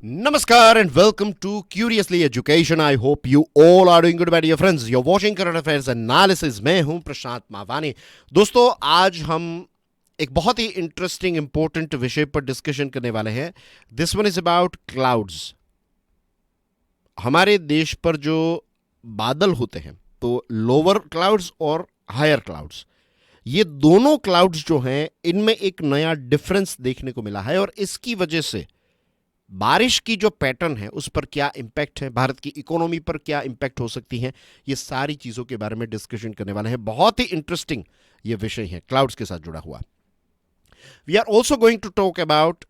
Namaskar and welcome to Curiously Education. I hope you all are doing good, my dear friends. You're watching Current Affairs Analysis. मैं हूं प्रशांत मावानी. दोस्तों, आज हम एक बहुत ही इंटरेस्टिंग इंपॉर्टेंट विषय पर डिस्कशन करने वाले हैं. This one is about clouds. हमारे देश पर जो बादल होते हैं, तो लोअर क्लाउड्स और हायर क्लाउड्स, ये दोनों क्लाउड्स जो हैं, इनमें एक नया डिफरेंस देखने को मिला है और इसकी वजह से बारिश की जो पैटर्न है उस पर क्या इंपैक्ट है, भारत की इकोनॉमी पर क्या इंपैक्ट हो सकती है, ये सारी चीजों के बारे में डिस्कशन करने वाले हैं. बहुत ही इंटरेस्टिंग ये विषय है क्लाउड्स के साथ जुड़ा हुआ. We are also going to talk about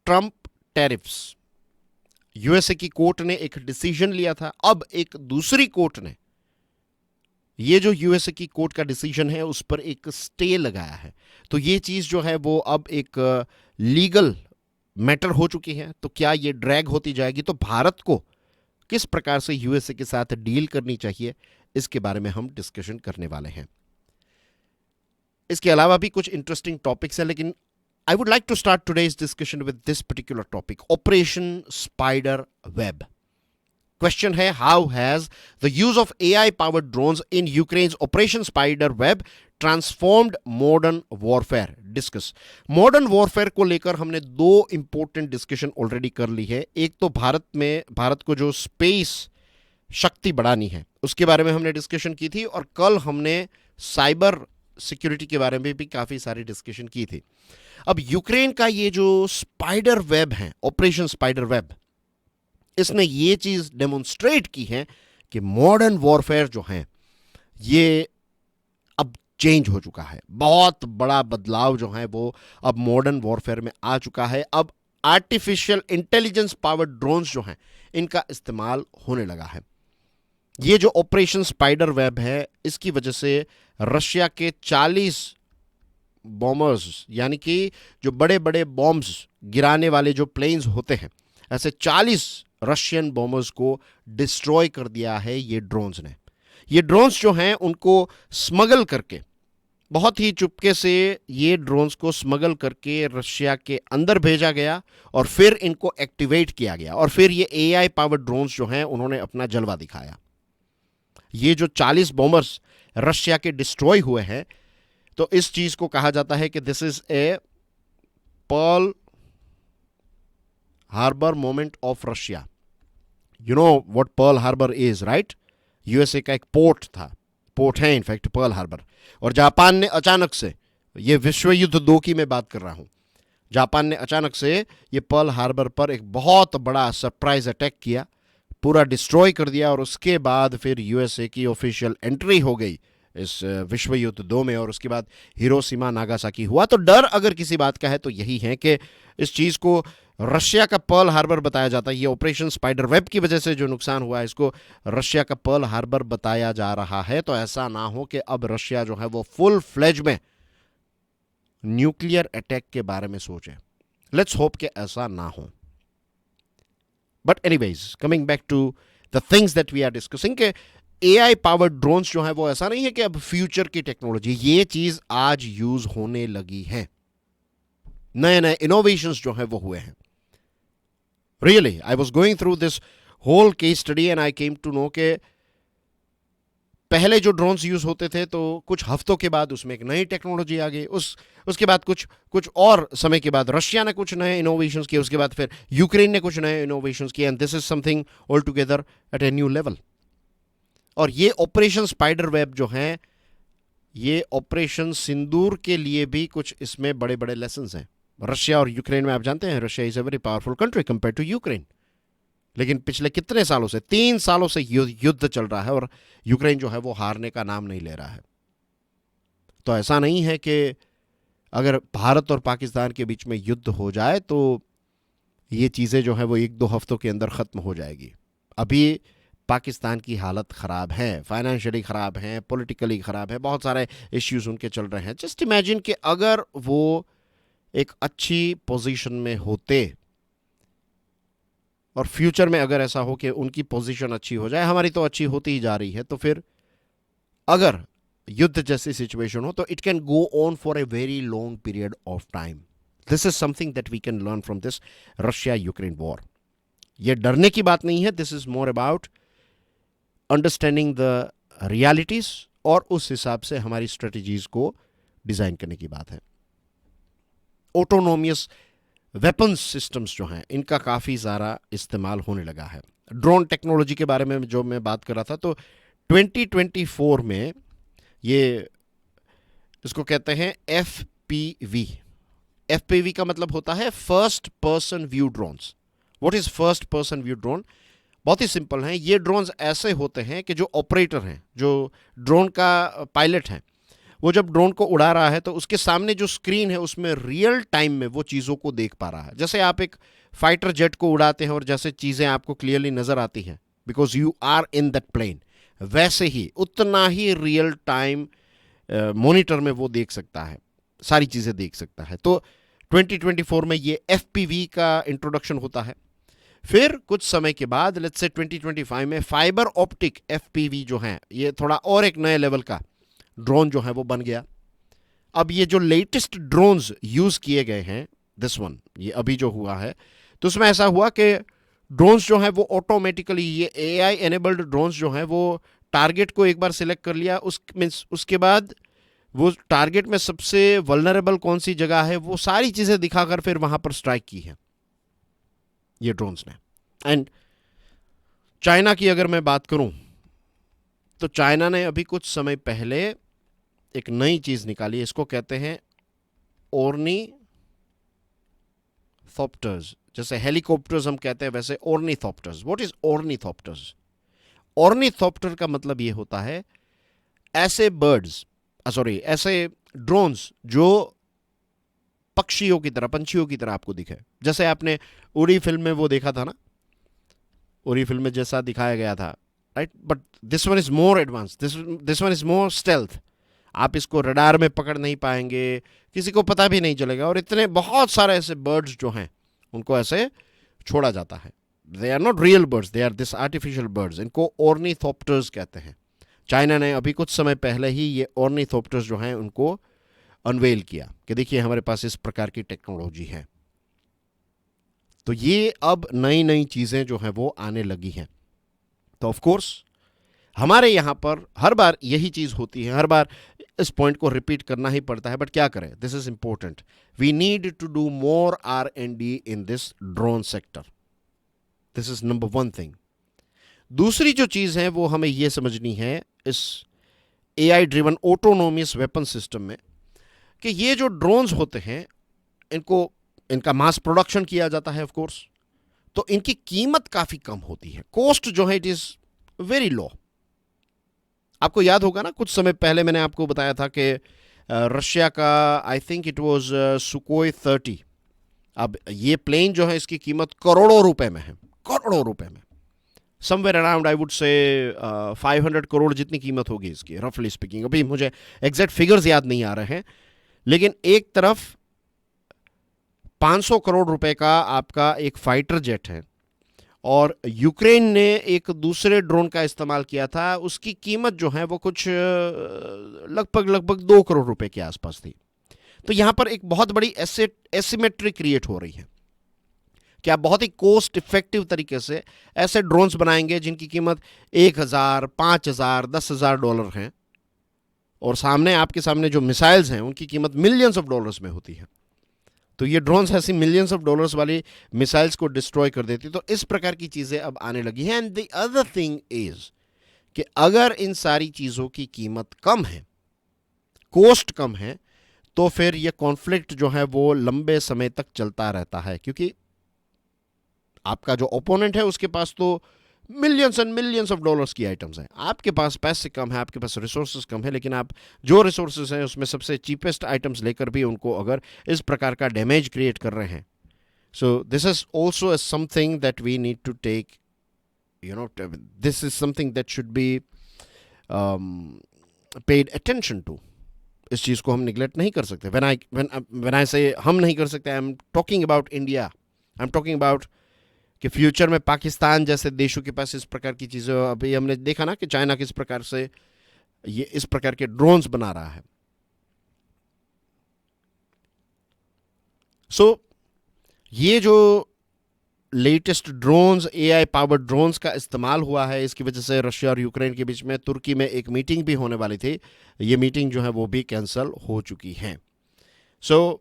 Trump tariffs. USA की कोर्ट ने एक डिसीजन लिया था. अब एक दूसरी कोर्ट ने ये जो यूएसए की कोर्ट का डिसीजन है उस पर एक स्टे लगाया है. तो ये चीज जो है वो अब एक लीगल मैटर हो चुकी है. तो क्या ये ड्रैग होती जाएगी, तो भारत को किस प्रकार से यूएसए के साथ डील करनी चाहिए, इसके बारे में हम डिस्कशन करने वाले हैं. इसके अलावा भी कुछ इंटरेस्टिंग टॉपिक्स हैं, लेकिन I would like to start today's discussion with this particular topic, operation spider web. Question है, how has the use of AI powered drones in Ukraine's Operation Spider Web transformed modern warfare? Discuss. Modern warfare को लेकर हमने दो important discussion already कर ली है. एक तो भारत को जो स्पेस शक्ति बढ़ानी है उसके बारे में हमने डिस्कशन की थी, और कल हमने साइबर सिक्योरिटी के बारे में भी काफी सारी डिस्कशन की थी. अब यूक्रेन का ये जो स्पाइडर वेब है, ऑपरेशन स्पाइडर वेब, इसने ये चीज डेमोन्स्ट्रेट की है कि मॉडर्न वॉरफेयर जो है ये अब चेंज हो चुका है. बहुत बड़ा बदलाव जो है वो अब मॉडर्न वॉरफेयर में आ चुका है. अब आर्टिफिशियल इंटेलिजेंस पावर्ड ड्रोन्स जो हैं इनका इस्तेमाल होने लगा है. ये जो ऑपरेशन स्पाइडर वेब है, इसकी वजह से रशिया के 40 बॉम्बर्स, यानी कि जो बड़े बड़े बॉम्ब्स गिराने वाले जो प्लेन्स होते हैं, ऐसे 40 रशियन बॉम्बर्स को डिस्ट्रॉय कर दिया है ये ड्रोन्स ने. ये ड्रोन्स जो हैं उनको स्मगल करके, बहुत ही चुपके से ये ड्रोन्स को स्मगल करके रशिया के अंदर भेजा गया और फिर इनको एक्टिवेट किया गया, और फिर ये एआई पावर ड्रोन्स जो हैं उन्होंने अपना जलवा दिखाया. ये जो 40 बॉम्बर्स रशिया के डिस्ट्रॉय हुए हैं, तो इस चीज को कहा जाता है कि this is a Pearl Harbor moment of Russia. You know what Pearl Harbor is, right? USA का एक पोर्ट है इनफैक्ट पर्ल हार्बर. और जापान ने अचानक से, ये विश्व युद्ध 2 की मैं बात कर रहा हूं, जापान ने अचानक से ये पर्ल हार्बर पर एक बहुत बड़ा सरप्राइज अटैक किया, पूरा डिस्ट्रॉय कर दिया, और उसके बाद फिर यूएसए की ऑफिशियल एंट्री हो गई इस विश्व युद्ध 2 में, और उसके बाद हिरोशिमा नागासाकी हुआ. तो डर अगर किसी बात का है तो यही है कि इस चीज को रशिया का पर्ल हार्बर बताया जाता है. ये ऑपरेशन स्पाइडर वेब की वजह से जो नुकसान हुआ है, इसको रशिया का पर्ल हार्बर बताया जा रहा है. तो ऐसा ना हो कि अब रशिया जो है वो फुल फ्लेज में न्यूक्लियर अटैक के बारे में सोचे. लेट्स होप कि ऐसा ना हो. But anyways, coming back to the things that we are discussing, के एआई पावर्ड ड्रोन्स जो है वो ऐसा नहीं है कि अब फ्यूचर की टेक्नोलॉजी, ये चीज आज यूज होने लगी है. नए नए इनोवेशंस जो है वो हुए हैं. Really, I was going through this whole case study and I came to know के पहले जो ड्रोन्स यूज होते थे, तो कुछ हफ्तों के बाद उसमें एक नई टेक्नोलॉजी आ गई. उसके बाद कुछ और समय के बाद रशिया ने कुछ नए इनोवेशंस किए, उसके बाद फिर यूक्रेन ने कुछ नए इनोवेशंस किए, and this is something all together at a new level. और ये ऑपरेशन स्पाइडर वेब जो है, ये ऑपरेशन सिंदूर के लिए भी कुछ इसमें बड़े बड़े लेसन हैं. रशिया और यूक्रेन में आप जानते हैं, Russia is a very powerful country compare to Ukraine. लेकिन पिछले कितने सालों से, 3 सालों से युद्ध चल रहा है, और यूक्रेन जो है वो हारने का नाम नहीं ले रहा है. तो ऐसा नहीं है कि अगर भारत और पाकिस्तान के बीच में युद्ध हो जाए तो ये चीज़ें जो है वो 1-2 हफ्तों के अंदर ख़त्म हो जाएगी. अभी पाकिस्तान की हालत ख़राब है, फाइनेंशियली ख़राब है, पॉलिटिकली ख़राब है, बहुत सारे इश्यूज उनके चल रहे हैं. जस्ट इमेजिन कि अगर वो एक अच्छी पोजीशन में होते, और फ्यूचर में अगर ऐसा हो कि उनकी पोजीशन अच्छी हो जाए, हमारी तो अच्छी होती ही जा रही है, तो फिर अगर युद्ध जैसी सिचुएशन हो तो it can go on for a very long period of time. This is something that we can learn from this Russia Ukraine war. ये डरने की बात नहीं है, this is more about understanding the realities और उस हिसाब से हमारी स्ट्रेटजीज को डिजाइन करने की बात है. ऑटोनोमियस वेपन्स सिस्टम्स जो हैं इनका काफ़ी ज़्यादा इस्तेमाल होने लगा है. ड्रोन टेक्नोलॉजी के बारे में जो मैं बात कर रहा था, तो 2024 में ये इसको कहते हैं FPV. FPV का मतलब होता है first person view drones. What is first person view drone? बहुत ही सिंपल है. ये ड्रोन्स ऐसे होते हैं कि जो ऑपरेटर हैं, जो ड्रोन का पायलट है, वो जब ड्रोन को उड़ा रहा है तो उसके सामने जो स्क्रीन है उसमें रियल टाइम में वो चीज़ों को देख पा रहा है. जैसे आप एक फाइटर जेट को उड़ाते हैं और जैसे चीज़ें आपको क्लियरली नज़र आती हैं because you are in that plane, वैसे ही उतना ही रियल टाइम मॉनिटर में वो देख सकता है, सारी चीज़ें देख सकता है. तो 2024 में ये FPV का इंट्रोडक्शन होता है. फिर कुछ समय के बाद लेट्स से 2025 में फाइबर ऑप्टिक FPV जो है, ये थोड़ा और एक नए लेवल का ड्रोन जो है वो बन गया. अब ये जो लेटेस्ट ड्रोन्स यूज किए गए हैं, दिस वन, ये अभी जो हुआ है, तो उसमें ऐसा हुआ कि ड्रोन्स जो है वो ऑटोमेटिकली, ये AI एनेबल्ड ड्रोन्स जो है वो टारगेट को एक बार सिलेक्ट कर लिया, उसके बाद वो टारगेट में सबसे वल्नरेबल कौन सी जगह है वो सारी चीज़ें दिखाकर फिर वहां पर स्ट्राइक की है ये ड्रोन्स ने. एंड चाइना की अगर मैं बात करूं तो चाइना ने अभी कुछ समय पहले एक नई चीज निकाली, इसको कहते हैं ऑर्निथॉप्टर्स. जैसे हेलीकॉप्टर्स हम कहते हैं वैसे ऑर्निथॉप्टर्स. What is ऑर्निथॉप्टर्स? ऑर्निथॉप्टर का मतलब ये होता है ऐसे बर्ड्स, ऐसे ड्रोन्स जो पक्षियों की तरह, पंछियों की तरह आपको दिखे. जैसे आपने उड़ी फिल्म में वो देखा था ना, उड़ी फिल्म में जैसा दिखाया गया था, right? But this one is more advance, this one is more stealth. आप इसको रडार में पकड़ नहीं पाएंगे, किसी को पता भी नहीं चलेगा. और इतने बहुत सारे ऐसे बर्ड्स जो हैं उनको ऐसे छोड़ा जाता है. They are not real birds, they are this artificial birds. इनको ऑर्निथॉप्टर्स कहते हैं. चाइना ने अभी कुछ समय पहले ही ये ऑर्निथॉप्टर्स जो हैं उनको अनवेल किया कि देखिए हमारे पास इस प्रकार की टेक्नोलॉजी है. तो ये अब नई नई चीज़ें जो हैं वो आने लगी हैं. तो ऑफ कोर्स हमारे यहाँ पर हर बार यही चीज़ होती है, हर बार इस पॉइंट को रिपीट करना ही पड़ता है. बट क्या करें, this is important. We need to do more R&D in this drone sector. This is number one thing. दूसरी जो चीज़ है वो हमें ये समझनी है इस AI ड्रिवन ऑटोनोमियस वेपन सिस्टम में कि ये जो ड्रोन्स होते हैं इनका मास प्रोडक्शन किया जाता है ऑफ कोर्स, तो इनकी कीमत काफ़ी कम होती है. कॉस्ट जो है इट इज़ वेरी लो. आपको याद होगा ना, कुछ समय पहले मैंने आपको बताया था कि रशिया का आई थिंक इट वाज सुकोई 30. अब ये प्लेन जो है इसकी कीमत करोड़ों रुपए में है, करोड़ों रुपए में. Somewhere around I would say 500 crore जितनी कीमत होगी इसकी, रफली स्पीकिंग. अभी मुझे एग्जैक्ट फिगर्स याद नहीं आ रहे हैं, लेकिन एक तरफ 500 करोड़ रुपए का आपका एक फाइटर जेट है और यूक्रेन ने एक दूसरे ड्रोन का इस्तेमाल किया था, उसकी कीमत जो है वो कुछ लगभग 2 करोड़ रुपए के आसपास थी. तो यहां पर एक बहुत बड़ी एसिमेट्री क्रिएट हो रही है कि आप बहुत ही कॉस्ट इफेक्टिव तरीके से ऐसे ड्रोन्स बनाएंगे जिनकी कीमत 1000, 5000, $10,000 हैं, और आपके सामने जो मिसाइल्स हैं उनकी कीमत मिलियंस ऑफ डॉलर्स में होती है. तो ये ड्रोन्स ऐसी मिलियंस ऑफ डॉलर्स वाली मिसाइल्स को डिस्ट्रॉय कर देती. तो इस प्रकार की चीज़ें अब आने लगी हैं. And the other thing is कि अगर इन सारी चीज़ों की कीमत कम है, कॉस्ट कम है, तो फिर ये कॉन्फ्लिक्ट जो है वो लंबे समय तक चलता रहता है, क्योंकि आपका जो ओपोनेंट है उसके पास तो millions and millions of dollars की आइटम्स हैं, आपके पास पैसे कम है, आपके पास रिसोर्सेज कम है, लेकिन आप जो रिसोर्सेज हैं उसमें सबसे चीपेस्ट आइटम्स लेकर भी उनको अगर इस प्रकार का डैमेज क्रिएट कर रहे हैं. So this is also something that we need to take, this is something that should be paid attention to. इस चीज़ को हम निगलेक्ट नहीं कर सकते. व्हेन आई से हम नहीं कर सकते, I am talking about India, I am talking about कि फ्यूचर में पाकिस्तान जैसे देशों के पास इस प्रकार की चीज़ें. अभी हमने देखा ना कि चाइना किस प्रकार से ये इस प्रकार के ड्रोन्स बना रहा है. सो ये जो latest drones, AI powered drones का इस्तेमाल हुआ है, इसकी वजह से रशिया और यूक्रेन के बीच में तुर्की में एक मीटिंग भी होने वाली थी, ये मीटिंग जो है वो भी कैंसिल हो चुकी है। सो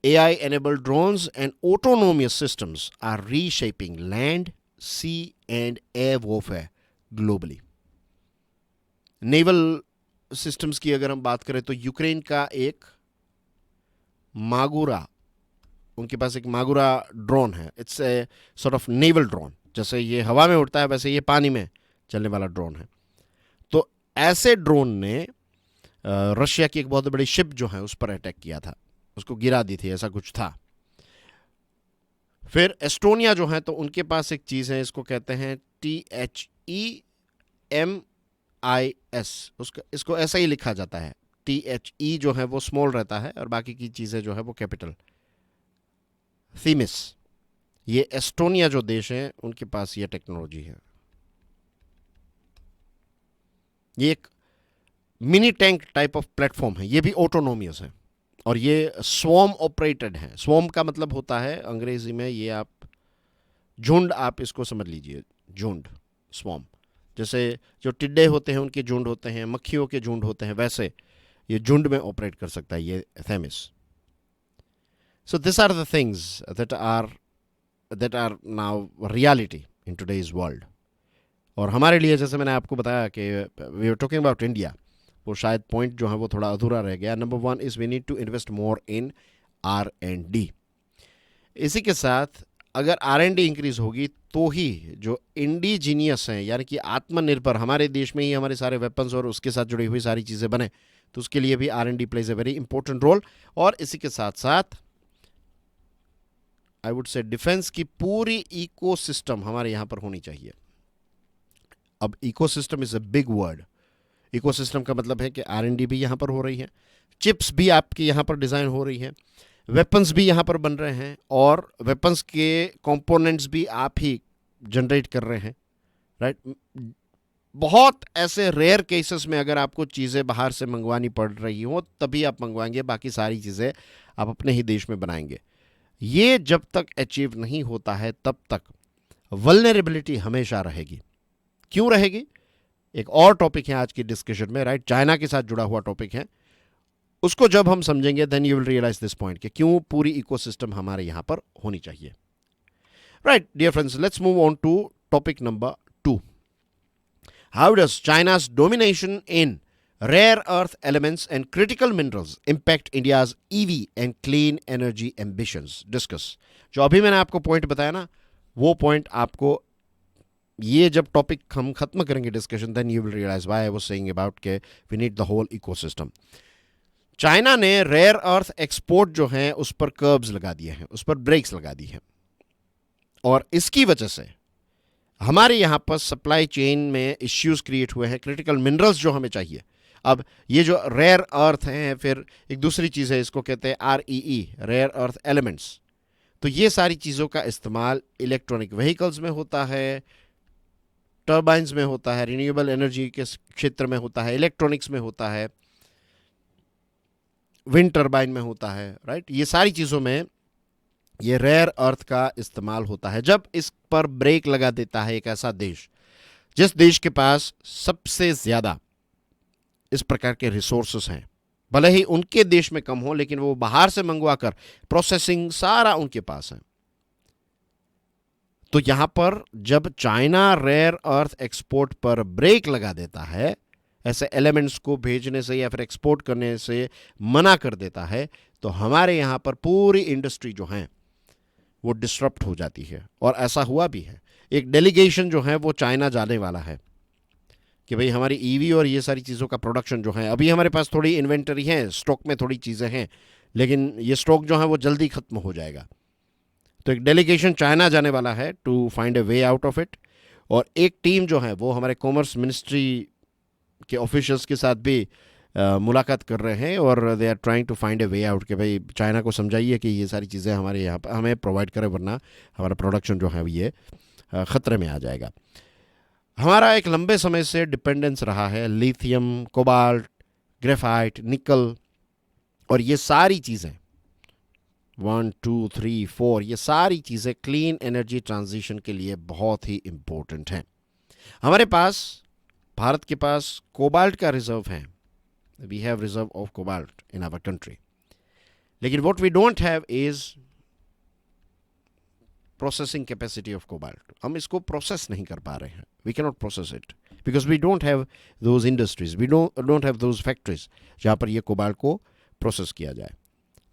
AI enabled drones and autonomous systems are reshaping land, sea and air warfare globally. Naval systems की अगर हम बात करें तो यूक्रेन का एक मागुरा, उनके पास एक मागुरा ड्रोन है। It's a sort of naval drone, जैसे ये हवा में उड़ता है वैसे ये पानी में चलने वाला ड्रोन है। तो ऐसे ड्रोन ने रशिया की एक बहुत बड़ी शिप जो है उस पर अटैक किया था, उसको गिरा दी थी, ऐसा कुछ था। फिर एस्टोनिया जो है तो उनके पास एक चीज़ है, इसको कहते हैं THEMIS, उसका इसको ऐसा ही लिखा जाता है। THE जो है वो स्मॉल रहता है और बाकी की चीज़ें जो है वो कैपिटल। थीमिस, ये एस्टोनिया जो देश है उनके पास ये टेक्नोलॉजी है। ये एक mini tank type of platform है, ये भी ऑटोनोमियस है और ये स्वॉर्म ऑपरेटेड है। स्वॉर्म का मतलब होता है अंग्रेजी में, ये आप झुंड, आप इसको समझ लीजिए, झुंड, स्वॉर्म। जैसे जो टिड्डे होते हैं उनके झुंड होते हैं, मक्खियों के झुंड होते हैं, वैसे ये झुंड में ऑपरेट कर सकता है ये Themis. So this are the things that are now reality in today's world. और हमारे लिए, जैसे मैंने आपको बताया कि we are talking about India, वो शायद पॉइंट जो है वो थोड़ा अधूरा रह गया। Number 1 is we need to invest more in R&D। इसी के साथ अगर R&D इंक्रीज होगी तो ही जो इंडिजीनियस हैं, यानी कि आत्मनिर्भर, हमारे देश में ही हमारे सारे वेपन्स और उसके साथ जुड़ी हुई सारी चीज़ें बने, तो उसके लिए भी R&D plays a very important role. और इसी के साथ साथ आई वुड से डिफेंस की पूरी इकोसिस्टम हमारे यहाँ पर होनी चाहिए। अब ecosystem is a big word. Ecosystem का मतलब है कि R&D भी यहाँ पर हो रही है, चिप्स भी आपकी यहाँ पर डिज़ाइन हो रही है, वेपन्स भी यहाँ पर बन रहे हैं और वेपन्स के कंपोनेंट्स भी आप ही जनरेट कर रहे हैं, राइट। बहुत ऐसे रेयर केसेस में अगर आपको चीज़ें बाहर से मंगवानी पड़ रही हो तभी आप मंगवाएंगे, बाकी सारी चीज़ें आप अपने ही देश में बनाएंगे। ये जब तक अचीव नहीं होता है तब तक वल्नरेबिलिटी हमेशा रहेगी। क्यों रहेगी? एक और टॉपिक है आज की डिस्कशन में, राइट, चाइना के साथ जुड़ा हुआ टॉपिक है। उसको जब हम समझेंगे then you will realise this point कि क्यों पूरी इकोसिस्टम हमारे यहां पर होनी चाहिए। Right dear friends, let's move on to topic number 2। How does China's domination in rare earth elements and critical minerals impact India's EV and clean energy ambitions? Discuss। जो अभी मैंने आपको पॉइंट बताया ना, वो पॉइंट आपको, ये जब टॉपिक हम खत्म करेंगे discussion, then you will realise why I was saying about के we need the whole ecosystem. China ने रेयर अर्थ एक्सपोर्ट जो है उस पर कर्ब्स लगा दिए हैं, उस पर ब्रेक्स लगा दी हैं, और इसकी वजह से हमारे यहाँ पर सप्लाई चेन में इश्यूज क्रिएट हुए हैं। क्रिटिकल मिनरल्स जो हमें चाहिए, अब ये जो रेयर अर्थ हैं, फिर एक दूसरी चीज़ है, इसको कहते हैं REE, रेयर अर्थ एलिमेंट्स। तो ये सारी चीज़ों का इस्तेमाल इलेक्ट्रॉनिक व्हीकल्स में होता है, टर्बाइंस में होता है, रिन्यूएबल एनर्जी के क्षेत्र में होता है, इलेक्ट्रॉनिक्स में होता है, विंड टर्बाइन में होता है, राइट। ये सारी चीज़ों में ये रेयर अर्थ का इस्तेमाल होता है। जब इस पर ब्रेक लगा देता है एक ऐसा देश, जिस देश के पास सबसे ज़्यादा इस प्रकार के रिसोर्सेस हैं, भले ही उनके देश में कम हो लेकिन वो बाहर से मंगवा कर प्रोसेसिंग सारा उनके पास है, तो यहां पर जब चाइना रेयर अर्थ एक्सपोर्ट पर ब्रेक लगा देता है, ऐसे एलिमेंट्स को भेजने से या फिर एक्सपोर्ट करने से मना कर देता है, तो हमारे यहां पर पूरी इंडस्ट्री जो है वो डिस्टर्ब हो जाती है। और ऐसा हुआ भी है। एक डेलीगेशन जो है वो चाइना जाने वाला है कि भाई हमारी EV और ये सारी चीज़ों का प्रोडक्शन जो है, अभी हमारे पास थोड़ी इन्वेंटरी है, स्टॉक में थोड़ी चीज़ें हैं, लेकिन ये स्टॉक जो है वो जल्दी ख़त्म हो जाएगा। तो एक डेलीगेशन चाइना जाने वाला है to find a way out of it. और एक टीम जो है वो हमारे कॉमर्स मिनिस्ट्री के ऑफिशियल्स के साथ भी मुलाकात कर रहे हैं और they are trying to find a way out कि भाई चाइना को समझाइए कि ये सारी चीज़ें हमारे यहाँ पर हमें प्रोवाइड करें, वरना हमारा प्रोडक्शन जो है ये ख़तरे में आ जाएगा। हमारा एक लंबे समय से डिपेंडेंस रहा है लिथियम, कोबाल्ट, ग्रेफाइट, निकल और ये सारी चीज़ें 1 2 3 4 ये सारी चीज़ें क्लीन एनर्जी ट्रांजिशन के लिए बहुत ही इम्पोर्टेंट हैं। हमारे पास, भारत के पास कोबाल्ट का रिजर्व है। We have reserve of cobalt in our country, लेकिन what we don't have is processing capacity of cobalt. हम इसको प्रोसेस नहीं कर पा रहे हैं। We cannot process it because we don't have those industries, we don't have those factories जहाँ पर ये कोबाल्ट को प्रोसेस किया जाए।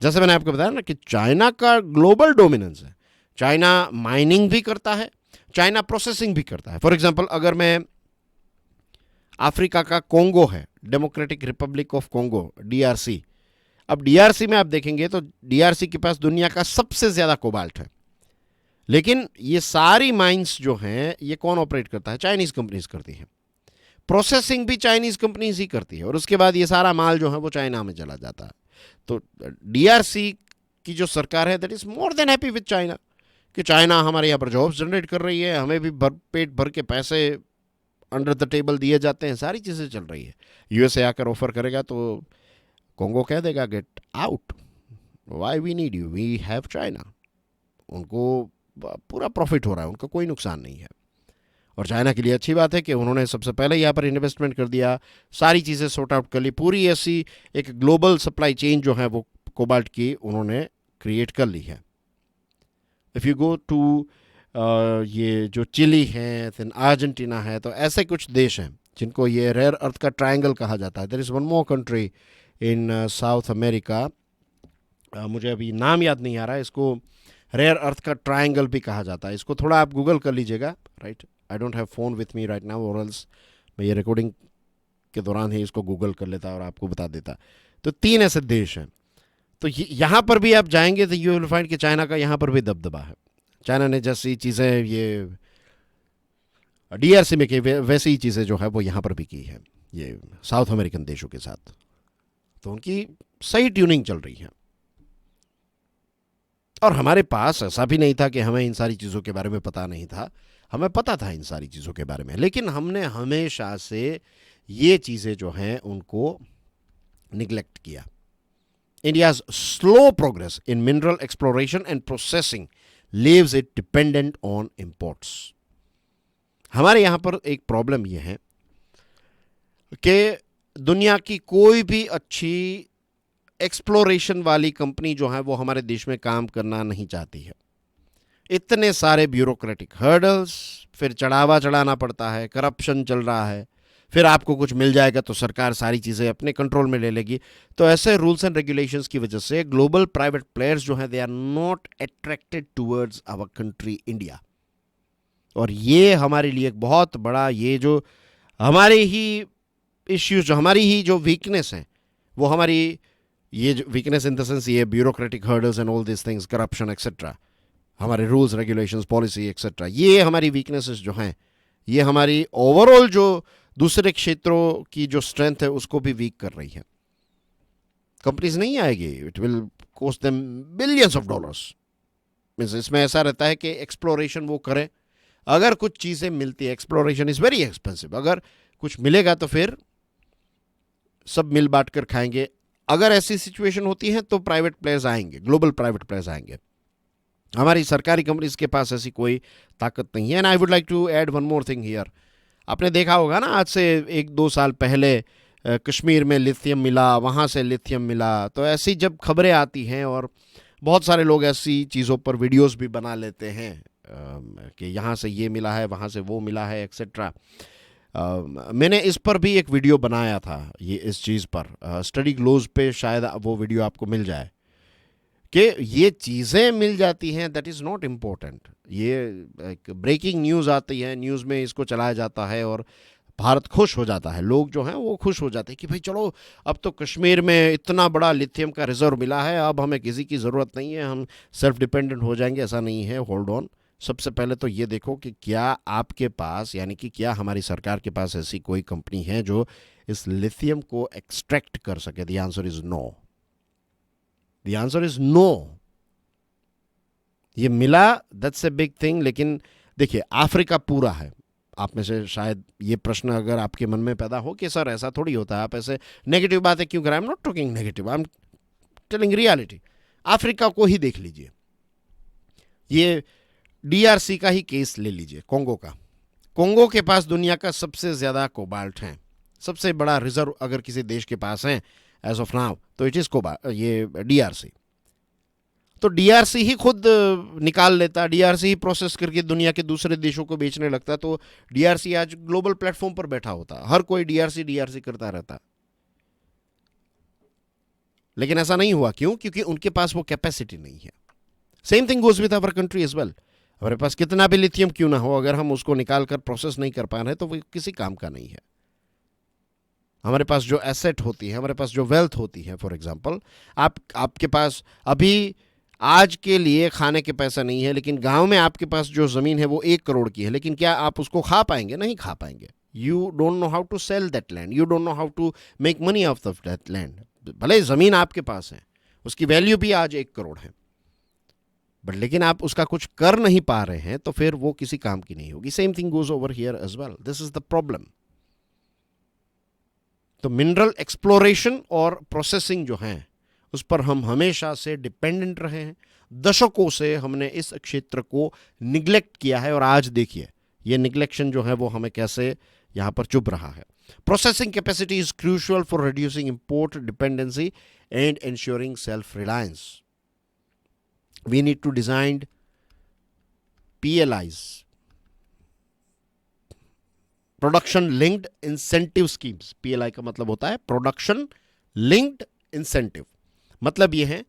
जैसे मैंने आपको बताया ना कि चाइना का ग्लोबल डोमिनेंस है। चाइना माइनिंग भी करता है, चाइना प्रोसेसिंग भी करता है। फॉर एग्जांपल, अगर मैं अफ्रीका का कोंगो है, democratic Republic of Congo, DRC, अब डीआरसी में आप देखेंगे तो डीआरसी के पास दुनिया का सबसे ज़्यादा कोबाल्ट है, लेकिन ये सारी माइंस जो हैं ये कौन ऑपरेट करता है? चाइनीज कंपनीज करती हैं। प्रोसेसिंग भी चाइनीज कंपनीज ही करती है, और उसके बाद ये सारा माल जो है वो चाइना में चला जाता है। तो डीआरसी की जो सरकार है that is more than happy with China, कि चाइना हमारे यहाँ पर जॉब्स जनरेट कर रही है, हमें भी पेट भर के पैसे अंडर द टेबल दिए जाते हैं, सारी चीज़ें चल रही है। यूएसए आकर ऑफर करेगा तो कोंगो कह देगा get out, why we need you, we have China. उनको पूरा प्रॉफिट हो रहा है, उनका कोई नुकसान नहीं है। और चाइना के लिए अच्छी बात है कि उन्होंने सबसे पहले यहाँ पर इन्वेस्टमेंट कर दिया, सारी चीज़ें सॉर्ट आउट कर ली, पूरी ऐसी एक ग्लोबल सप्लाई चेन जो है वो कोबाल्ट की उन्होंने क्रिएट कर ली है। इफ़ यू गो टू ये जो चिली है, देन अर्जेंटीना है, तो ऐसे कुछ देश हैं जिनको ये रेयर अर्थ का ट्रायंगल कहा जाता है। There is one more country in South America, मुझे अभी नाम याद नहीं आ रहा है, इसको रेयर अर्थ का ट्रायंगल भी कहा जाता है। इसको थोड़ा आप गूगल कर लीजिएगा, right. I don't have phone with me right now, और एल्स मैं ये रिकॉर्डिंग के दौरान ही इसको गूगल कर लेता और आपको बता देता। तो 3 ऐसे देश हैं। तो यहाँ पर भी आप जाएंगे तो यू विल फाइंड कि चाइना का यहाँ पर भी दबदबा है। चाइना ने जैसी चीज़ें ये डीआरसी में की, वैसी ही चीज़ें जो है वो यहाँ पर भी की है ये साउथ अमेरिकन देशों के साथ। तो उनकी सही ट्यूनिंग चल रही है। और हमारे पास ऐसा भी नहीं था कि हमें इन सारी चीज़ों के बारे में पता नहीं था, हमें पता था इन सारी चीज़ों के बारे में, लेकिन हमने हमेशा से ये चीज़ें जो हैं उनको निगलेक्ट किया। India's slow progress in mineral exploration and processing leaves it dependent on imports. हमारे यहाँ पर एक प्रॉब्लम यह है कि दुनिया की कोई भी अच्छी एक्सप्लोरेशन वाली कंपनी जो है वो हमारे देश में काम करना नहीं चाहती है। इतने सारे ब्यूरोक्रेटिक हर्डल्स, फिर चढ़ाना पड़ता है, करप्शन चल रहा है, फिर आपको कुछ मिल जाएगा तो सरकार सारी चीज़ें अपने कंट्रोल में ले लेगी। तो ऐसे रूल्स एंड रेगुलेशंस की वजह से ग्लोबल प्राइवेट प्लेयर्स जो हैं they are not attracted towards our country India. और ये हमारे लिए एक बहुत बड़ा, ये जो हमारे ही इश्यूज, जो हमारी ही जो वीकनेस हैं, वो हमारी ये वीकनेस इन द सेंस ये bureaucratic hurdles and all this things, corruption etcetera, हमारे रूल्स रेगुलेशंस, पॉलिसी एक्सेट्रा, ये हमारी वीकनेसेस जो हैं, ये हमारी ओवरऑल जो दूसरे क्षेत्रों की जो स्ट्रेंथ है उसको भी वीक कर रही है। कंपनीज नहीं आएगी, it will cost them billions of dollars. Means इसमें ऐसा रहता है कि एक्सप्लोरेशन वो करें, अगर कुछ चीज़ें मिलती है, एक्सप्लोरेशन इज़ वेरी एक्सपेंसिव, अगर कुछ मिलेगा तो फिर सब मिल बांट कर खाएंगे। अगर ऐसी सिचुएशन होती है तो प्राइवेट प्लेयर्स आएंगे, ग्लोबल प्राइवेट प्लेयर्स आएंगे। हमारी सरकारी कंपनीज के पास ऐसी कोई ताकत नहीं है। And I would like to add one more thing here. आपने देखा होगा ना, आज से 1-2 साल पहले कश्मीर में लिथियम मिला, वहाँ से लिथियम मिला, तो ऐसी जब खबरें आती हैं और बहुत सारे लोग ऐसी चीज़ों पर वीडियोस भी बना लेते हैं कि यहाँ से ये मिला है, वहाँ से वो मिला है एक्सेट्रा। मैंने इस पर भी एक वीडियो बनाया था, ये इस चीज़ पर स्टडी ग्लोज पे शायद वो वीडियो आपको मिल जाए, कि ये चीज़ें मिल जाती हैं, दैट इज़ नॉट इम्पोर्टेंट। ये एक ब्रेकिंग न्यूज़ आती है, न्यूज़ में इसको चलाया जाता है और भारत खुश हो जाता है, लोग जो हैं वो खुश हो जाते हैं कि भाई चलो अब तो कश्मीर में इतना बड़ा लिथियम का रिजर्व मिला है, अब हमें किसी की ज़रूरत नहीं है, हम सेल्फ डिपेंडेंट हो जाएंगे। ऐसा नहीं है, होल्ड ऑन। सबसे पहले तो ये देखो कि क्या आपके पास, यानी कि क्या हमारी सरकार के पास ऐसी कोई कंपनी है जो इस लिथियम को एक्सट्रैक्ट कर सके। The answer is no, the answer is no. ये मिला, दैट्स ए बिग थिंग। लेकिन देखिए, अफ्रीका पूरा है। आप में से शायद ये प्रश्न अगर आपके मन में पैदा हो कि सर ऐसा थोड़ी होता है, आप ऐसे नेगेटिव बातें क्यों करें। आई am not talking negative, I am telling reality. Africa को ही देख लीजिए, ये डीआरसी का ही केस ले लीजिए, कोंगो का। कोंगो के पास दुनिया का सबसे ज्यादा कोबाल्ट है, सबसे बड़ा रिजर्व अगर किसी देश के पास है एज ऑफ नाउ तो इट इज ये डीआरसी। तो डीआरसी ही खुद निकाल लेता, डीआरसी ही प्रोसेस करके दुनिया के दूसरे देशों को बेचने लगता, तो डीआरसी आज ग्लोबल प्लेटफॉर्म पर बैठा होता, हर कोई डीआरसी डीआरसी करता रहता। लेकिन ऐसा नहीं हुआ, क्यों? क्योंकि उनके पास वो कैपेसिटी नहीं है। Same thing goes with our country as well. हमारे पास कितना भी लिथियम क्यों ना हो, अगर हम उसको निकाल कर प्रोसेस नहीं कर पा रहे तो वो किसी काम का नहीं है। हमारे पास जो एसेट होती है, हमारे पास जो वेल्थ होती है, फॉर एग्जांपल आपके पास अभी आज के लिए खाने के पैसा नहीं है, लेकिन गांव में आपके पास जो ज़मीन है वो 1 करोड़ की है, लेकिन क्या आप उसको खा पाएंगे? नहीं खा पाएंगे। You don't know how to sell that land, you don't know how to make money of that land. भले ज़मीन आपके पास है, उसकी वैल्यू भी आज 1 करोड़ है, बट लेकिन आप उसका कुछ कर नहीं पा रहे हैं, तो फिर वो किसी काम की नहीं होगी। Same thing goes over here as well, this is the problem. तो मिनरल एक्सप्लोरेशन और प्रोसेसिंग जो है उस पर हम हमेशा से डिपेंडेंट रहे हैं, दशकों से हमने इस क्षेत्र को निग्लेक्ट किया है, और आज देखिए ये निग्लेक्शन जो है वो हमें कैसे यहां पर चुभ रहा है। Processing capacity is crucial for reducing import dependency and ensuring self reliance. We need to design PLIs, production linked incentive schemes. PLI का मतलब होता है प्रोडक्शन लिंक्ड इंसेंटिव। मतलब यह है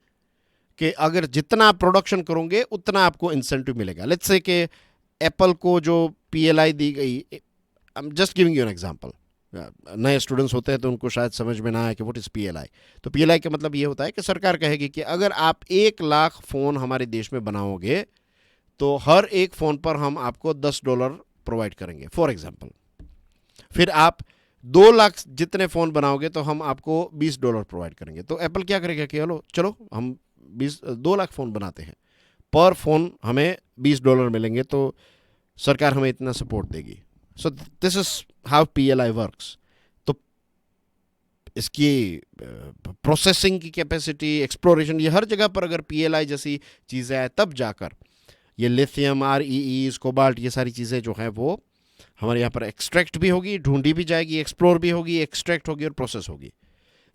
कि अगर जितना आप प्रोडक्शन करोगे उतना आपको इंसेंटिव मिलेगा। लेट्स से कि एप्पल को जो PLI दी गई, I am just giving you an example, नए स्टूडेंट्स होते हैं तो उनको शायद समझ में ना आए कि व्हाट इज PLI। तो PLI का मतलब ये होता है कि सरकार कहेगी कि अगर आप 1 लाख फ़ोन हमारे देश में बनाओगे तो हर एक फ़ोन पर हम आपको $10 प्रोवाइड करेंगे, फॉर एग्जाम्पल। फिर आप 2 लाख जितने फ़ोन बनाओगे तो हम आपको $20 प्रोवाइड करेंगे। तो एप्पल क्या करेगा कि चलो हम 2 लाख फ़ोन बनाते हैं, पर फ़ोन हमें $20 मिलेंगे, तो सरकार हमें इतना सपोर्ट देगी। सो this is how PLI works. तो इसकी प्रोसेसिंग की कैपेसिटी, एक्सप्लोरेशन, ये हर जगह पर अगर PLI जैसी चीज़ें आए तब जाकर ये लिथियम, REEs, कोबाल्ट, ये सारी चीज़ें जो हैं वो हमारे यहाँ पर एक्सट्रैक्ट भी होगी, ढूंढी भी जाएगी, एक्सप्लोर भी होगी, एक्सट्रैक्ट होगी और प्रोसेस होगी।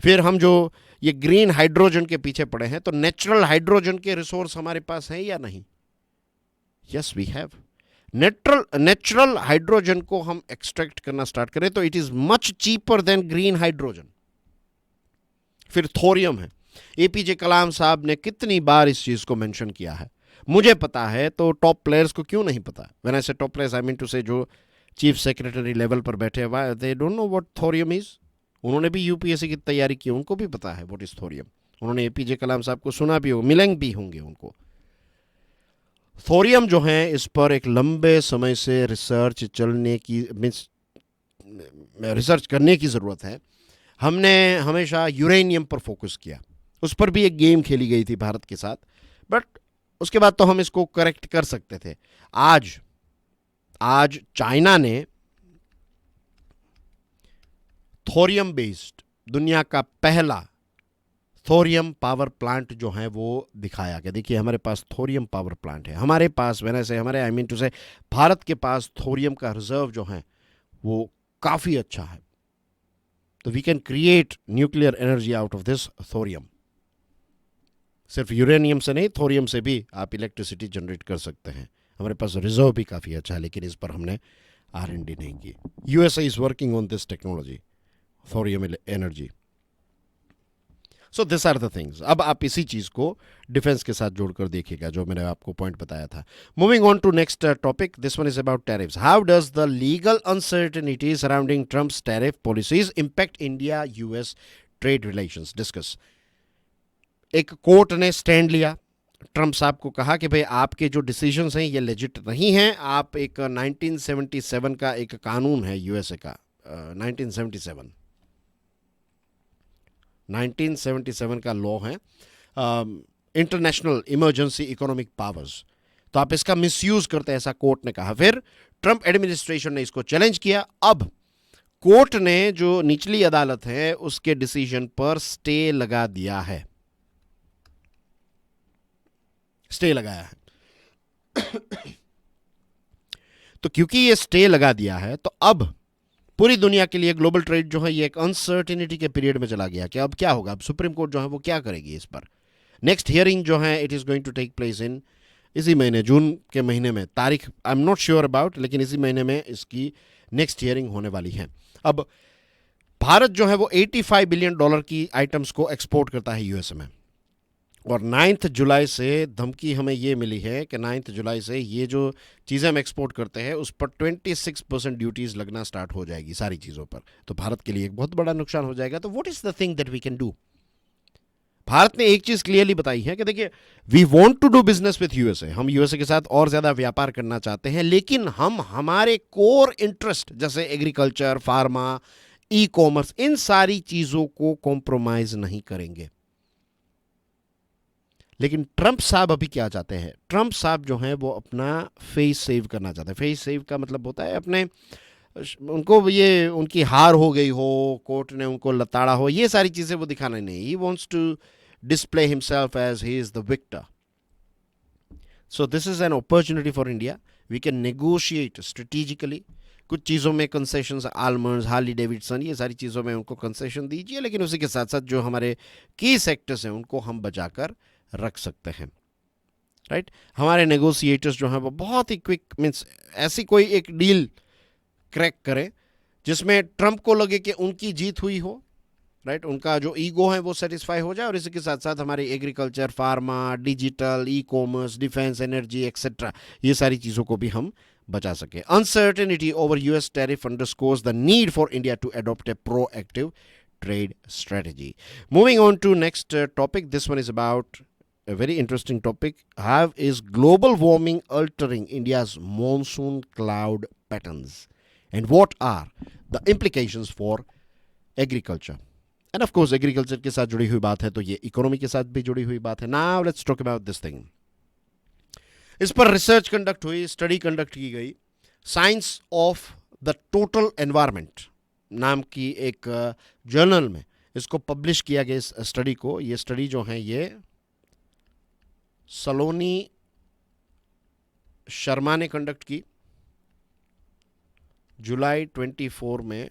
फिर हम जो ये ग्रीन हाइड्रोजन के पीछे पड़े हैं, तो नेचुरल हाइड्रोजन के रिसोर्स हमारे पास हैं या नहीं? Yes, we have. Natural hydrogen को हम एक्सट्रैक्ट करना स्टार्ट करें तो it is much cheaper than green hydrogen. फिर थोरियम है। APJ कलाम साहब ने कितनी बार इस चीज को मेंशन किया है, मुझे पता है, तो टॉप प्लेयर्स को क्यों नहीं पता? When I say top players, I mean to say जो चीफ सेक्रेटरी लेवल पर बैठे हुए, they don't know what thorium is. उन्होंने भी UPSC की तैयारी की, उनको भी पता है व्हाट इज थोरियम। उन्होंने APJ कलाम साहब को सुना भी हो, मिलेंगे भी होंगे उनको। थोरियम जो है, इस पर एक लंबे समय से रिसर्च करने की ज़रूरत है। हमने हमेशा यूरेनियम पर फोकस किया, उस पर भी एक गेम खेली गई थी भारत के साथ, बट उसके बाद तो हम इसको करेक्ट कर सकते थे। आज चाइना ने थोरियम बेस्ड दुनिया का पहला थोरियम पावर प्लांट जो है वो दिखाया गया। देखिए हमारे पास थोरियम पावर प्लांट है, हमारे पास आई मीन टू से भारत के पास थोरियम का रिजर्व जो है वो काफ़ी अच्छा है। तो we can create nuclear energy out of this thorium. सिर्फ यूरेनियम से नहीं, थोरियम से भी आप इलेक्ट्रिसिटी जनरेट कर सकते हैं। हमारे पास रिजर्व भी काफ़ी अच्छा है, लेकिन इस पर हमने R&D नहीं की। USA is working on this technology, thorium energy. So this are the things. अब आप इसी चीज़ को डिफेंस के साथ जोड़कर देखिएगा, जो मैंने आपको पॉइंट बताया था। Moving on to next topic, this one is about tariffs. How does the legal uncertainty surrounding Trump's tariff policies impact India US trade relations? Discuss. एक कोर्ट ने स्टैंड लिया, ट्रम्प साहब को कहा कि भाई आपके जो डिसीजंस हैं ये लेजिट नहीं हैं। आप एक 1977 का एक कानून है USA का, 1977 का लॉ है, इंटरनेशनल इमरजेंसी इकोनॉमिक पावर्स, तो आप इसका मिसयूज करते हैं, ऐसा कोर्ट ने कहा। फिर ट्रम्प एडमिनिस्ट्रेशन ने इसको चैलेंज किया। अब कोर्ट ने जो निचली अदालत है उसके डिसीजन पर स्टे लगा दिया है। स्टे लगाया है। तो क्योंकि ये स्टे लगा दिया है तो अब पूरी दुनिया के लिए ग्लोबल ट्रेड जो है ये एक अनसर्टेनिटी के पीरियड में चला गया कि अब क्या होगा, अब सुप्रीम कोर्ट जो है वो क्या करेगी इस पर। नेक्स्ट हियरिंग जो है it is going to take place in इसी महीने, जून के महीने में, तारीख I am not sure about, लेकिन इसी महीने में इसकी नेक्स्ट हियरिंग होने वाली है। अब भारत जो है वो $85 बिलियन की आइटम्स को एक्सपोर्ट करता है यूएस में, और 9 जुलाई से धमकी हमें ये मिली है कि 9 जुलाई से ये जो चीज़ें हम एक्सपोर्ट करते हैं उस पर 26% ड्यूटीज़ लगना स्टार्ट हो जाएगी सारी चीज़ों पर। तो भारत के लिए एक बहुत बड़ा नुकसान हो जाएगा। तो what is the thing that we can do? Bharat ने एक चीज़ क्लियरली बताई है कि देखिए, we want to do business with USA, हम यूएसए के साथ और ज़्यादा व्यापार करना चाहते हैं, लेकिन हम हमारे कोर इंटरेस्ट जैसे एग्रीकल्चर, फार्मा, ई कॉमर्स, इन सारी चीज़ों को कॉम्प्रोमाइज़ नहीं करेंगे। लेकिन ट्रंप साहब अभी क्या चाहते हैं? ट्रंप साहब जो हैं वो अपना फेस सेव करना चाहते हैं। फेस सेव का मतलब होता है अपने, उनको ये उनकी हार हो गई हो, कोर्ट ने उनको लताड़ा हो, ये सारी चीज़ें वो दिखाना नहीं। He wants to display himself as he is the victor. So this is an opportunity for India. We can negotiate strategically. कुछ चीज़ों में कंसेशंस, आलमंड्स, हार्ली डेविडसन, ये सारी चीज़ों में उनको कंसेशन दीजिए, लेकिन उसी के साथ साथ जो हमारे की सेक्टर्स हैं उनको हम बचाकर रख सकते हैं। राइट हमारे नेगोशिएटर्स जो हैं वो बहुत ही क्विक, मीन्स ऐसी कोई एक डील क्रैक करें जिसमें ट्रंप को लगे कि उनकी जीत हुई हो, राइट उनका जो ईगो है वो सेटिस्फाई हो जाए, और इसी के साथ साथ हमारे agriculture, pharma, digital, e commerce, defence, energy etcetera, ये सारी चीज़ों को भी हम बचा सके। Uncertainty over US tariff underscores the need for India to adopt a proactive trade strategy. Moving on to next topic. This one is about a very interesting topic. Is global warming altering India's monsoon cloud patterns? And what are the implications for agriculture? And of course, agriculture के साथ जुड़ी हुई बात है तो ये economy के साथ भी जुड़ी हुई बात है. Now let's talk about this thing. इस पर रिसर्च कंडक्ट हुई, स्टडी कंडक्ट की गई. Science of the total environment नाम की एक जर्नल में इसको पब्लिश किया गया इस स्टडी को. ये स्टडी जो है ये सलोनी शर्मा ने कंडक्ट की जुलाई 24 में.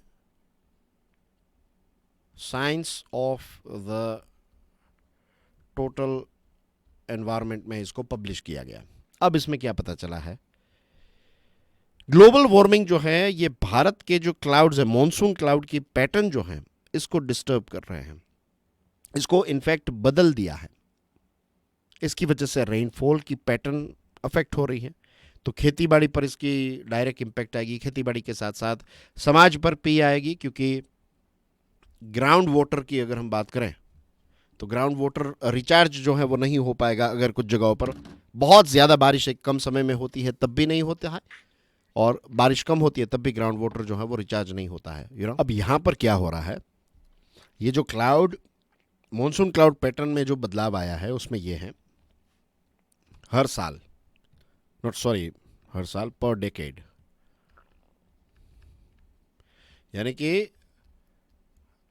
Science of the total environment में इसको पब्लिश किया गया. अब इसमें क्या पता चला है? ग्लोबल वार्मिंग जो है ये भारत के जो क्लाउड्स है, मॉनसून क्लाउड की पैटर्न जो है इसको डिस्टर्ब कर रहे हैं, इसको इनफैक्ट बदल दिया है. इसकी वजह से रेनफॉल की पैटर्न अफेक्ट हो रही है, तो खेतीबाड़ी पर इसकी डायरेक्ट इम्पैक्ट आएगी. खेतीबाड़ी के साथ साथ समाज पर भी आएगी, क्योंकि ग्राउंड वाटर की अगर हम बात करें तो ग्राउंड वाटर रिचार्ज जो है वो नहीं हो पाएगा. अगर कुछ जगहों पर बहुत ज़्यादा बारिश एक कम समय में होती है तब भी नहीं होता है, और बारिश कम होती है तब भी ग्राउंड वाटर जो है वो रिचार्ज नहीं होता है. अब यहाँ पर क्या हो रहा है, ये जो क्लाउड मॉनसून क्लाउड पैटर्न में जो बदलाव आया है उसमें ये है हर साल, हर साल पर डेकेड, यानी कि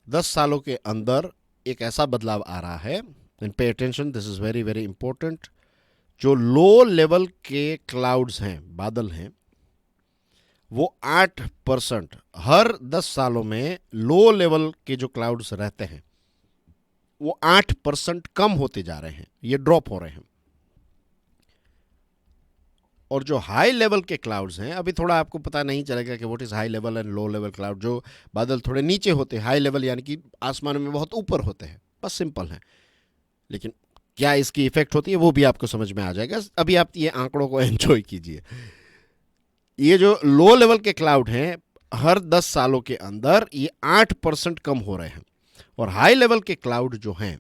10 सालों के अंदर एक ऐसा बदलाव आ रहा है. And pay attention, this is very very important. जो लो लेवल के क्लाउड्स हैं, बादल हैं, वो 8% हर 10 सालों में लो लेवल के जो क्लाउड्स रहते हैं वो 8% कम होते जा रहे हैं, ये ड्रॉप हो रहे हैं. और जो हाई लेवल के क्लाउड्स हैं, अभी थोड़ा आपको पता नहीं चलेगा कि what is high level and low level cloud. जो बादल थोड़े नीचे होते हैं, हाई लेवल यानी कि आसमान में बहुत ऊपर होते हैं, बस सिंपल है. लेकिन क्या इसकी इफेक्ट होती है वो भी आपको समझ में आ जाएगा. अभी आप ये आंकड़ों को एंजॉय कीजिए. ये जो लो लेवल के क्लाउड हैं हर 10 सालों के अंदर ये 8% कम हो रहे हैं, और हाई लेवल के क्लाउड जो हैं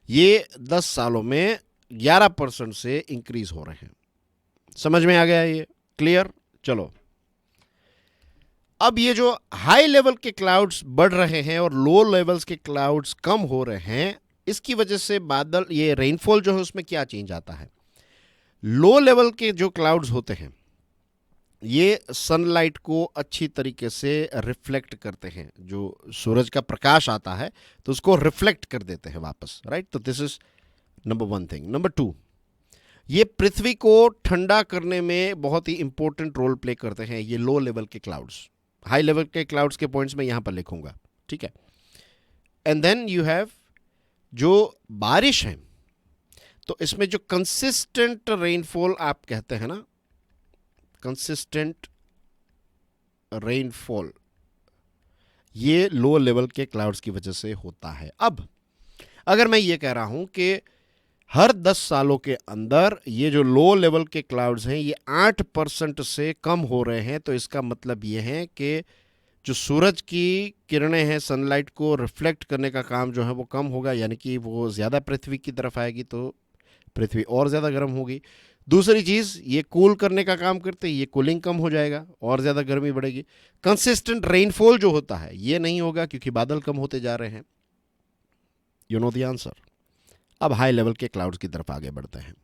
ये 10 सालों में 11% से इंक्रीज हो रहे हैं. समझ में आ गया ये? क्लियर? चलो, अब ये जो हाई लेवल के क्लाउड्स बढ़ रहे हैं और लो लेवल्स के क्लाउड्स कम हो रहे हैं, इसकी वजह से बादल, ये रेनफॉल जो है उसमें क्या चेंज आता है? लो लेवल के जो क्लाउड्स होते हैं ये सनलाइट को अच्छी तरीके से रिफ्लेक्ट करते हैं. जो सूरज का प्रकाश आता है तो उसको रिफ्लेक्ट कर देते हैं वापस, राइट? तो this is number 1 thing. Number 2, ये पृथ्वी को ठंडा करने में बहुत ही इंपॉर्टेंट रोल प्ले करते हैं ये लो लेवल के क्लाउड्स। हाई लेवल के क्लाउड्स के पॉइंट्स मैं यहां पर लिखूंगा, ठीक है। एंड देन यू हैव जो बारिश है, तो इसमें जो कंसिस्टेंट रेनफॉल आप कहते हैं ना, कंसिस्टेंट रेनफॉल, ये लो लेवल के क्लाउड्स की वजह से होता है। अब अगर मैं ये कह रहा हूं कि हर 10 सालों के अंदर ये जो लो लेवल के क्लाउड्स हैं ये 8% से कम हो रहे हैं, तो इसका मतलब ये है कि जो सूरज की किरणें हैं, सनलाइट को रिफ्लेक्ट करने का काम जो है वो कम होगा, यानी कि वो ज़्यादा पृथ्वी की तरफ आएगी, तो पृथ्वी और ज़्यादा गर्म होगी। दूसरी चीज़, ये कूल करने का काम करते हैं, ये कूलिंग कम हो जाएगा और ज़्यादा गर्मी बढ़ेगी। कंसिस्टेंट रेनफॉल जो होता है ये नहीं होगा क्योंकि बादल कम होते जा रहे हैं। You know the answer. अब हाई लेवल के क्लाउड्स की तरफ आगे बढ़ते हैं।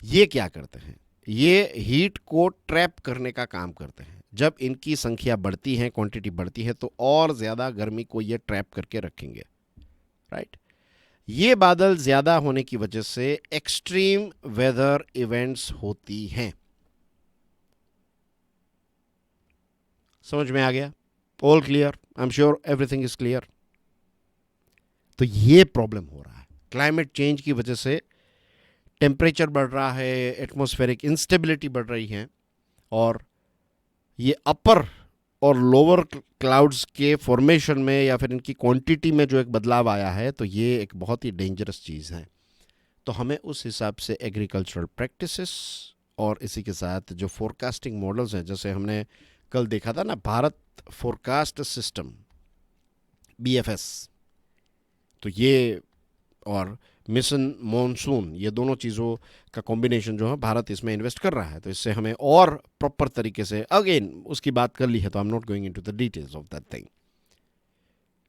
ये क्या करते हैं? ये हीट को ट्रैप करने का काम करते हैं। जब इनकी संख्या बढ़ती है, क्वांटिटी बढ़ती है, तो और ज़्यादा गर्मी को ये ट्रैप करके रखेंगे, राइट। ये बादल ज़्यादा होने की वजह से एक्सट्रीम वेदर इवेंट्स होती हैं। समझ में आ गया? All clear? I am sure everything is clear. तो ये प्रॉब्लम हो रहा है क्लाइमेट चेंज की वजह से। टेम्परेचर बढ़ रहा है, एटमॉस्फेरिक इंस्टेबिलिटी बढ़ रही है, और ये अपर और लोअर क्लाउड्स के फॉर्मेशन में या फिर इनकी क्वांटिटी में जो एक बदलाव आया है, तो ये एक बहुत ही डेंजरस चीज़ है। तो हमें उस हिसाब से एग्रीकल्चरल प्रैक्टिसेस और इसी के साथ जो फोरकास्टिंग मॉडल्स हैं, जैसे हमने कल देखा था ना, भारत फोरकास्ट सिस्टम BFS, तो ये और मिशन मॉनसून, ये दोनों चीज़ों का कॉम्बिनेशन जो है भारत इसमें इन्वेस्ट कर रहा है। तो इससे हमें और प्रॉपर तरीके से, अगेन उसकी बात कर ली है तो आई am not going into the details of that thing.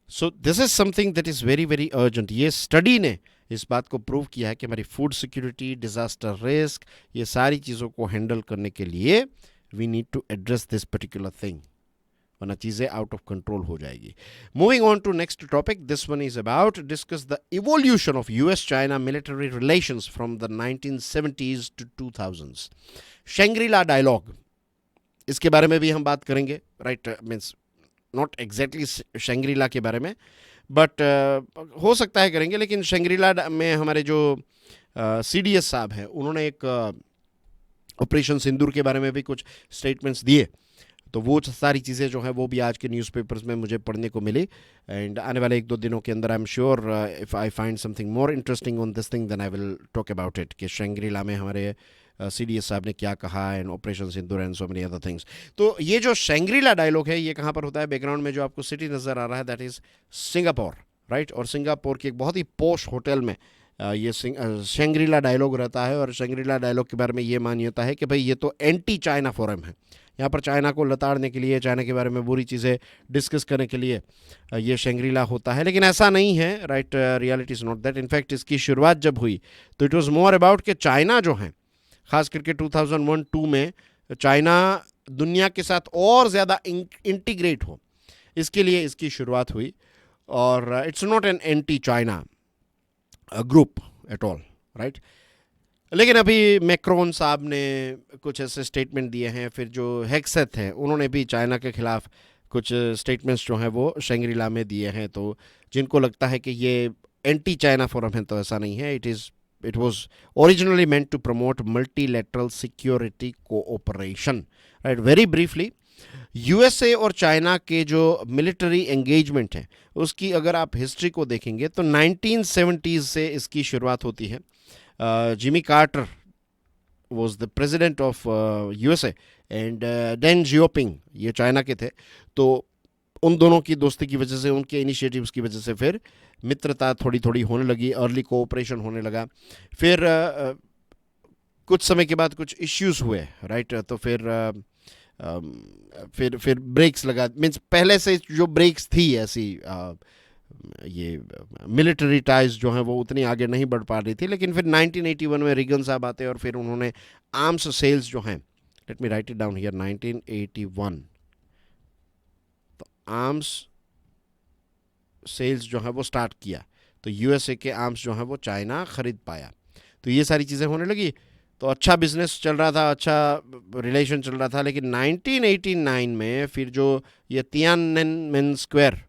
So this is something that is very very urgent. ये स्टडी ने इस बात को प्रूव किया है कि हमारी फूड सिक्योरिटी, डिजास्टर रिस्क, ये सारी चीज़ों को हैंडल करने के लिए we need to address this particular thing, वरना चीज़ें आउट ऑफ कंट्रोल हो जाएगी। Moving on to next topic, this one is about discuss the evolution of US China military relations from the 1970s to 2000s। Shangri La dialogue, इसके बारे में भी हम बात करेंगे, right. Means not exactly Shangri La के बारे में, बट हो सकता है करेंगे। लेकिन शंग्रीला में हमारे जो CDS साहब हैं, उन्होंने एक ऑपरेशन सिंदूर के बारे में भी कुछ स्टेटमेंट्स दिए, तो वो सारी चीज़ें जो हैं वो भी आज के न्यूज़पेपर्स में मुझे पढ़ने को मिली। एंड आने वाले 1-2 दिनों के अंदर I am sure if I find something more interesting on this thing then I will talk about it, कि शंग्रीला में हमारे CDS साहब ने क्या कहा, and operation Sindoor and so many other things. तो ये जो शंग्रीला डायलॉग है ये कहाँ पर होता है? बैकग्राउंड में जो आपको सिटी नज़र आ रहा है दैट इज़ सिंगापुर, राइट। और सिंगापुर की एक बहुत ही पॉश होटल में ये शंग्रीला डायलॉग रहता है। और शंग्रीला डायलॉग के बारे में ये मान्यता है कि भाई ये तो एंटी चाइना फोरम है, यहाँ पर चाइना को लताड़ने के लिए, चाइना के बारे में बुरी चीज़ें डिस्कस करने के लिए ये शंग्रीला होता है। लेकिन ऐसा नहीं है, right. Reality is not that. In fact इसकी शुरुआत जब हुई तो इट वाज मोर अबाउट कि चाइना जो है, ख़ास करके 2001-2 में चाइना दुनिया के साथ और ज़्यादा इंटीग्रेट हो, इसके लिए इसकी शुरुआत हुई। और it's not an anti China group at all, right. लेकिन अभी मैक्रोन साहब ने कुछ ऐसे स्टेटमेंट दिए हैं, फिर जो हेक्सेथ हैं उन्होंने भी चाइना के खिलाफ कुछ स्टेटमेंट्स जो हैं वो शंग्रीला में दिए हैं। तो जिनको लगता है कि ये एंटी चाइना फोरम है, तो ऐसा नहीं है। It was originally meant to promote multilateral security cooperation, right. Very briefly, USA और चाइना के जो मिलिट्री एंगेजमेंट है उसकी अगर आप हिस्ट्री को देखेंगे तो 1970s से इसकी शुरुआत होती है। Jimmy Carter was the president of USA and Deng Xiaoping ये चाइना के थे। तो उन दोनों की दोस्ती की वजह से, उनके इनिशिएटिव्स की वजह से फिर मित्रता थोड़ी थोड़ी होने लगी, अर्ली कोऑपरेशन होने लगा। फिर कुछ समय के बाद कुछ इश्यूज हुए, राइट। तो फिर ब्रेक्स लगा। मीन्स पहले से जो ब्रेक्स थी ऐसी, ये मिलिट्री टाइज जो हैं वो उतनी आगे नहीं बढ़ पा रही थी। लेकिन फिर 1981 में रिगन साहब आते और फिर उन्होंने आर्म्स सेल्स जो हैं, let me right it down here, 1981, तो आर्म्स सेल्स जो है वो स्टार्ट किया। तो USA के आर्म्स जो हैं वो चाइना खरीद पाया। तो ये सारी चीज़ें होने लगी। तो अच्छा बिजनेस चल रहा था, अच्छा रिलेशन चल रहा था। लेकिन 1989 में फिर जो ये तियाननमेन स्क्वायर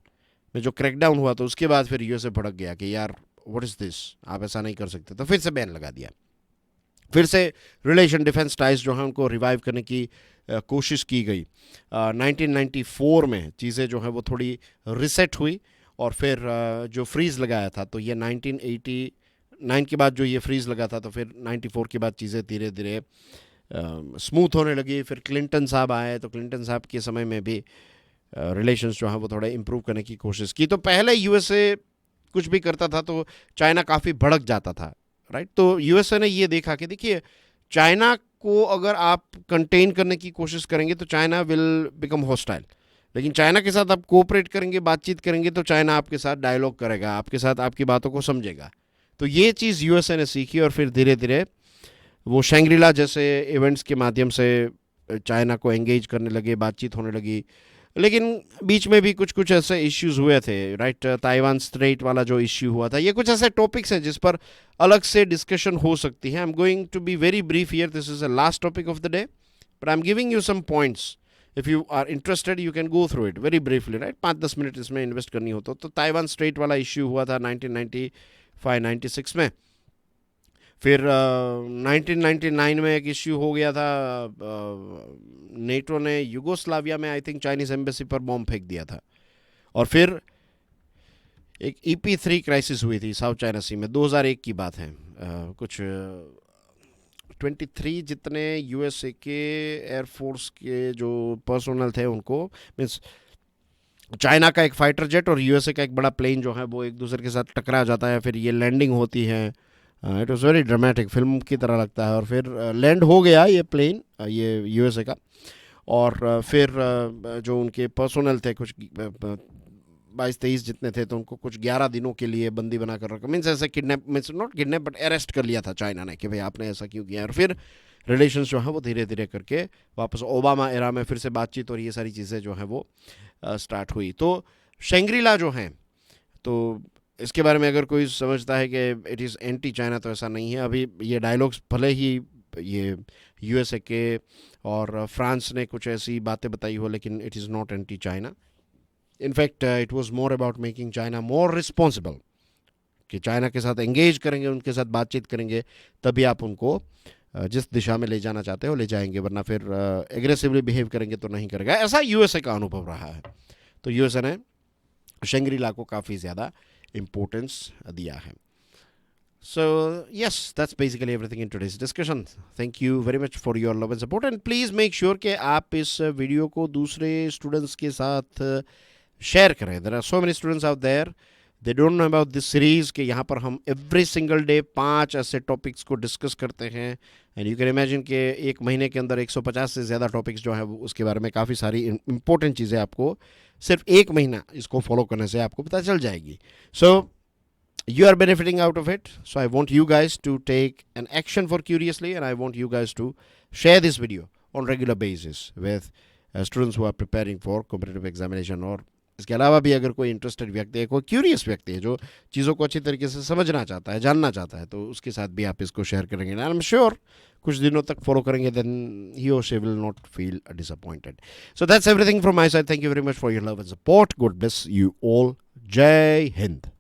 में जो क्रैकडाउन हुआ, तो उसके बाद फिर यूएसए भड़क गया कि यार व्हाट इज़ दिस, आप ऐसा नहीं कर सकते। तो फिर से बैन लगा दिया। फिर से रिलेशन डिफेंस टाइज जो है उनको रिवाइव करने की कोशिश की गई। 1994 में चीज़ें जो हैं वो थोड़ी रिसेट हुई, और फिर जो फ्रीज़ लगाया था, तो ये 1989 के बाद जो ये फ्रीज़ लगा था, तो फिर 94 के बाद चीज़ें धीरे धीरे स्मूथ होने लगी। फिर क्लिंटन साहब आए, तो क्लिंटन साहब के समय में भी रिलेशंस जो हैं वो थोड़ा इम्प्रूव करने की कोशिश की। तो पहले यूएसए कुछ भी करता था तो चाइना काफ़ी भड़क जाता था, राइट। तो यूएसए ने ये देखा कि देखिए, चाइना को अगर आप कंटेन करने की कोशिश करेंगे तो चाइना विल बिकम हॉस्टाइल, लेकिन चाइना के साथ आप कोऑपरेट करेंगे, बातचीत करेंगे, तो चाइना आपके साथ डायलॉग करेगा, आपके साथ आपकी बातों को समझेगा। तो ये चीज़ यूएसए ने सीखी, और फिर धीरे धीरे वो शैंग्रीला जैसे इवेंट्स के माध्यम से चाइना को एंगेज करने लगे, बातचीत होने लगी। लेकिन बीच में भी कुछ कुछ ऐसे इश्यूज हुए थे, राइट। ताइवान स्ट्रेट वाला जो इश्यू हुआ था, ये कुछ ऐसे टॉपिक्स हैं जिस पर अलग से डिस्कशन हो सकती है। I am going to be very brief here, this is the last topic of the day, but I am giving you some points. If you are interested you can go through it very briefly, right. 5-10 minute इसमें invest करनी हो तो Taiwan straight वाला issue हुआ था 1995-96 में। फिर 1999 में एक इश्यू हो गया था, नेटो ने यूगोस्लाविया में आई थिंक चाइनीज़ एम्बेसी पर बॉम्ब फेंक दिया था। और फिर एक EP3 क्राइसिस हुई थी साउथ चाइना सी में, 2001 की बात है। कुछ 23 जितने यूएसए के एयरफोर्स के जो पर्सोनल थे उनको, मीन्स चाइना का एक फाइटर जेट और यूएसए का एक बड़ा प्लेन जो है वो एक दूसरे के साथ टकरा जाता है। फिर ये लैंडिंग होती है, it was very dramatic, film की तरह लगता है। और फिर लैंड हो गया ये प्लेन, ये यूएसए का। और फिर जो उनके पर्सोनल थे कुछ 22-23 जितने थे, तो उनको कुछ 11 दिनों के लिए बंदी बना कर रखा। मीन्स ऐसे kidnap, means not kidnap but arrest कर लिया था चाइना ने कि भाई आपने ऐसा क्यों किया। और फिर रिलेशंस जो है वो धीरे धीरे करके वापस ओबामा एरा में फिर से बातचीत और ये सारी चीज़ें जो हैं वो स्टार्ट हुई। तो शैंग्रीला जो हैं, तो इसके बारे में अगर कोई समझता है कि इट इज़ एंटी चाइना, तो ऐसा नहीं है। अभी ये डायलॉग्स भले ही ये यूएसए के और फ्रांस ने कुछ ऐसी बातें बताई हो, लेकिन it is not anti China. In fact it was more about making China more responsible, कि चाइना के साथ एंगेज करेंगे, उनके साथ बातचीत करेंगे, तभी आप उनको जिस दिशा में ले जाना चाहते हो ले जाएंगे, वरना फिर एग्रेसिवली बिहेव करेंगे तो नहीं करेगा। ऐसा यूएसए का अनुभव रहा है। तो यूएसए ने शैंग्रीला को काफ़ी ज़्यादा इम्पोर्टेंस दिया है। So, yes, that's basically everything in today's discussion. Thank you very much for your love and support. And please make sure कि आप इस वीडियो को दूसरे स्टूडेंट्स के साथ शेयर करें. There are so many students out there, they don't know about this series कि यहाँ पर हम every single day 5 ऐसे टॉपिक्स को डिस्कस करते हैं. एंड यू कैन इमेजिन कि एक महीने के अंदर 150 से ज़्यादा टॉपिक्स जो है उसके बारे में काफ़ी सारी इंपॉर्टेंट चीज़ें आपको सिर्फ एक महीना इसको फॉलो करने से आपको पता चल जाएगी. सो you are benefiting out of it, so I want you guys to take an action for Curiously, and I want you guys to share this video on regular basis with students who are preparing for competitive examination. और इसके अलावा भी अगर कोई interested व्यक्ति है, कोई curious व्यक्ति है जो चीज़ों को अच्छी तरीके से समझना चाहता है, जानना चाहता है, तो उसके साथ भी आप इसको शेयर करेंगे. एंड आई एम श्योर कुछ दिनों तक फॉलो करेंगे, देन ही और she will not feel disappointed. So that's everything from my side. Thank you very much for your love and support. God bless you all. जय हिंद.